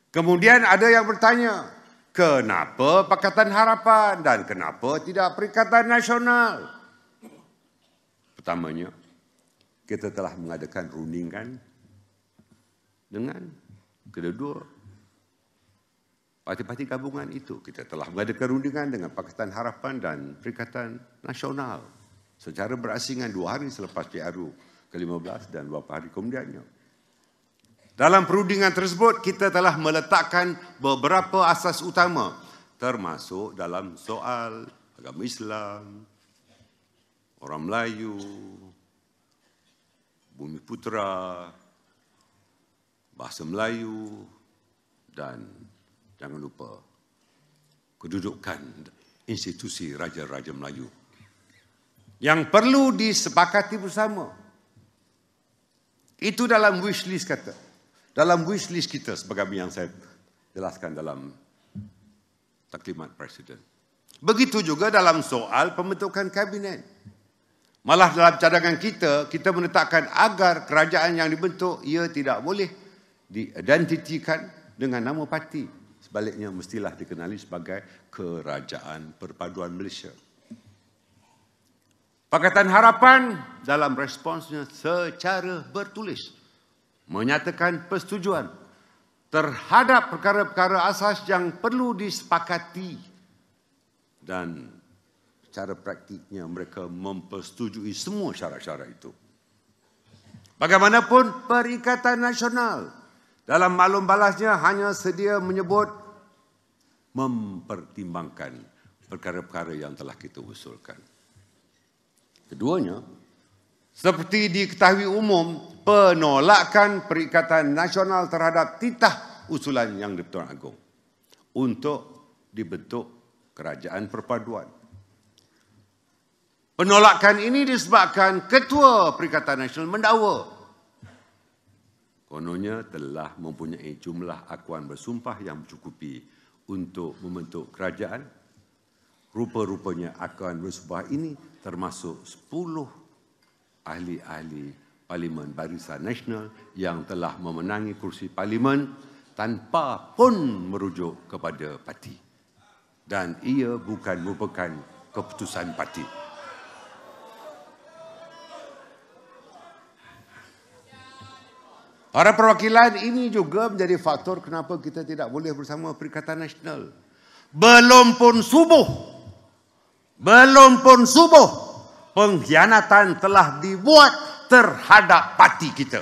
Kemudian ada yang bertanya, kenapa Pakatan Harapan dan kenapa tidak Perikatan Nasional? Pertamanya, kita telah mengadakan rundingan dengan kedua parti-parti gabungan itu. Kita telah mengadakan rundingan dengan Pakatan Harapan dan Perikatan Nasional secara berasingan 2 hari selepas PRU ke-15 dan beberapa hari kemudiannya. Dalam perundingan tersebut, kita telah meletakkan beberapa asas utama, termasuk dalam soal agama Islam, orang Melayu, Bumi Putera, bahasa Melayu, dan jangan lupa kedudukan institusi Raja-Raja Melayu yang perlu disepakati bersama. Itu dalam wishlist kata. Dalam wishlist kita sebagaimana yang saya jelaskan dalam taklimat Presiden. Begitu juga dalam soal pembentukan kabinet. Malah dalam cadangan kita menetapkan agar kerajaan yang dibentuk ia tidak boleh diidentikan dengan nama parti. Sebaliknya mestilah dikenali sebagai Kerajaan Perpaduan Malaysia. Pakatan Harapan dalam responsnya secara bertulis menyatakan persetujuan terhadap perkara-perkara asas yang perlu disepakati dan secara praktiknya mereka mempersetujui semua syarat-syarat itu. Bagaimanapun Perikatan Nasional dalam maklum balasnya hanya sedia menyebut mempertimbangkan perkara-perkara yang telah kita usulkan. Keduanya, seperti diketahui umum, penolakan Perikatan Nasional terhadap titah usulan Yang di-Pertuan Agong untuk dibentuk Kerajaan Perpaduan. Penolakan ini disebabkan Ketua Perikatan Nasional mendakwa kononnya telah mempunyai jumlah akuan bersumpah yang mencukupi untuk membentuk kerajaan. Rupa-rupanya akuan bersumpah ini termasuk 10 ahli-ahli Parlimen Barisan Nasional yang telah memenangi kursi Parlimen tanpa pun merujuk kepada parti. Dan ia bukan merupakan keputusan parti. Para perwakilan ini juga menjadi faktor kenapa kita tidak boleh bersama Perikatan Nasional. Belum pun subuh, pengkhianatan telah dibuat terhadap parti kita.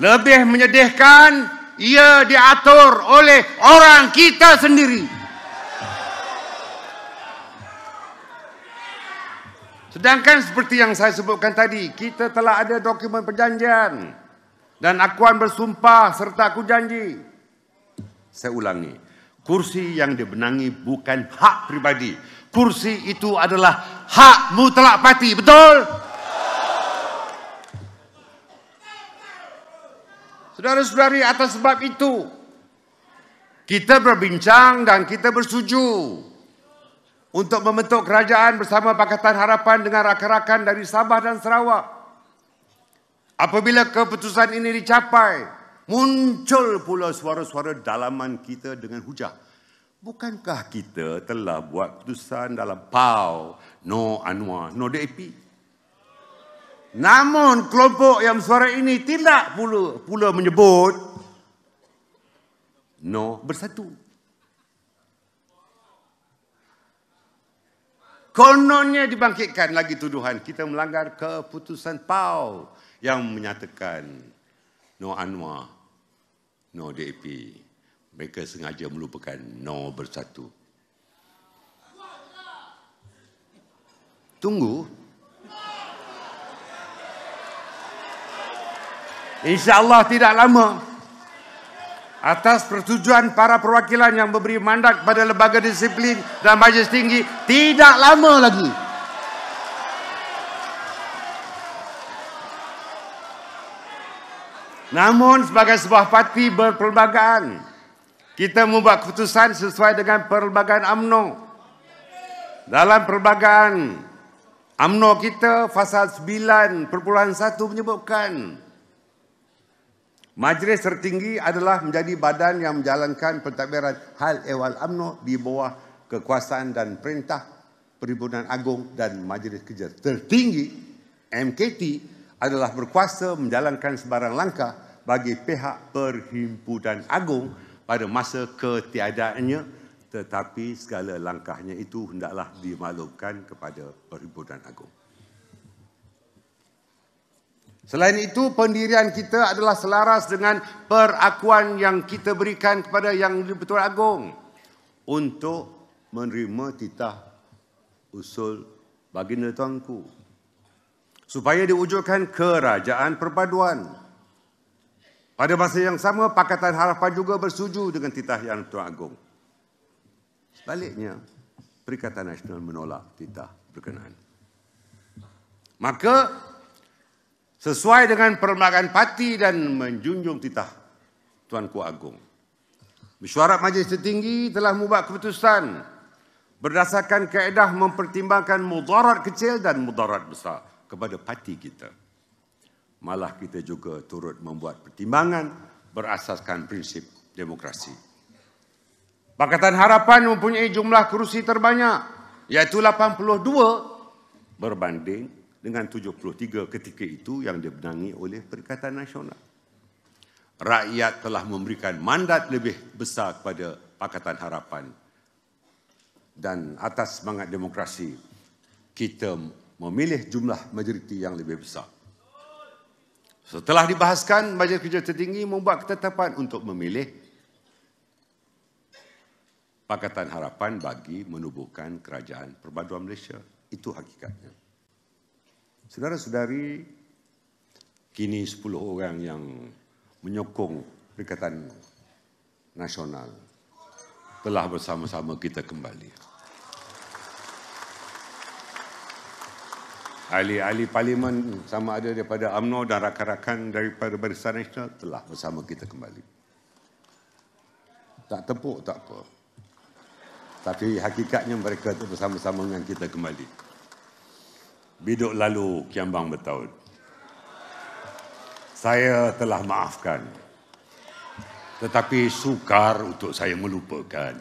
Lebih menyedihkan, ia diatur oleh orang kita sendiri. Sedangkan seperti yang saya sebutkan tadi, kita telah ada dokumen perjanjian dan akuan bersumpah serta aku janji. Saya ulangi, kursi yang dibenangi bukan hak pribadi. Kursi itu adalah hak mutlak parti, betul? Saudara-saudari, atas sebab itu, kita berbincang dan kita bersetuju untuk membentuk kerajaan bersama Pakatan Harapan dengan rakan-rakan dari Sabah dan Sarawak. Apabila keputusan ini dicapai, muncul pula suara-suara dalaman kita dengan hujah. Bukankah kita telah buat keputusan dalam PAU, no UNWA, no DAP? Namun kelompok yang suara ini tidak pula menyebut no bersatu. Kononnya dibangkitkan lagi tuduhan kita melanggar keputusan PAU yang menyatakan no UNWA, no DAP. Mereka sengaja melupakan no bersatu. Tunggu. InsyaAllah tidak lama, atas persetujuan para perwakilan yang memberi mandat kepada Lembaga Disiplin dan Majlis Tinggi, tidak lama lagi namun sebagai sebuah parti berperlembagaan, kita membuat keputusan sesuai dengan perlembagaan UMNO. Dalam perlembagaan UMNO kita, pasal 9.1 menyebutkan Majlis tertinggi adalah menjadi badan yang menjalankan pentadbiran hal ehwal UMNO di bawah kekuasaan dan perintah Perhimpunan Agung, dan Majlis Kerja Tertinggi MKT adalah berkuasa menjalankan sebarang langkah bagi pihak Perhimpunan Agung pada masa ketiadaannya, tetapi segala langkahnya itu hendaklah dimaklumkan kepada Perhimpunan Agung. Selain itu, pendirian kita adalah selaras dengan perakuan yang kita berikan kepada Yang di-Pertuan Agong untuk menerima titah usul baginda tuanku supaya diwujudkan kerajaan perpaduan. Pada masa yang sama, Pakatan Harapan juga bersetuju dengan titah Yang di-Pertuan Agong. Sebaliknya, Perikatan Nasional menolak titah berkenaan. Maka sesuai dengan perlembagaan parti dan menjunjung titah Tuanku Agong, Mesyuarat Majlis Tertinggi telah membuat keputusan berdasarkan kaedah mempertimbangkan mudarat kecil dan mudarat besar kepada parti kita. Malah kita juga turut membuat pertimbangan berasaskan prinsip demokrasi. Pakatan Harapan mempunyai jumlah kerusi terbanyak, iaitu 82 berbanding dengan 73 ketika itu yang dibenangi oleh Perikatan Nasional. Rakyat telah memberikan mandat lebih besar kepada Pakatan Harapan, dan atas semangat demokrasi kita memilih jumlah majoriti yang lebih besar. Setelah dibahaskan, Majlis Kerja Tertinggi membuat ketetapan untuk memilih Pakatan Harapan bagi menubuhkan Kerajaan Perpaduan Malaysia. Itu hakikatnya. Saudara-saudari, kini 10 orang yang menyokong Perikatan Nasional telah bersama-sama kita kembali. Ahli-ahli parlimen sama ada daripada UMNO dan rakan-rakan daripada Barisan Nasional telah bersama kita kembali. Tak tepuk tak apa. Tapi hakikatnya mereka itu bersama-sama dengan kita kembali. Biduk lalu kiambang bertaut. Saya telah maafkan, tetapi sukar untuk saya melupakan.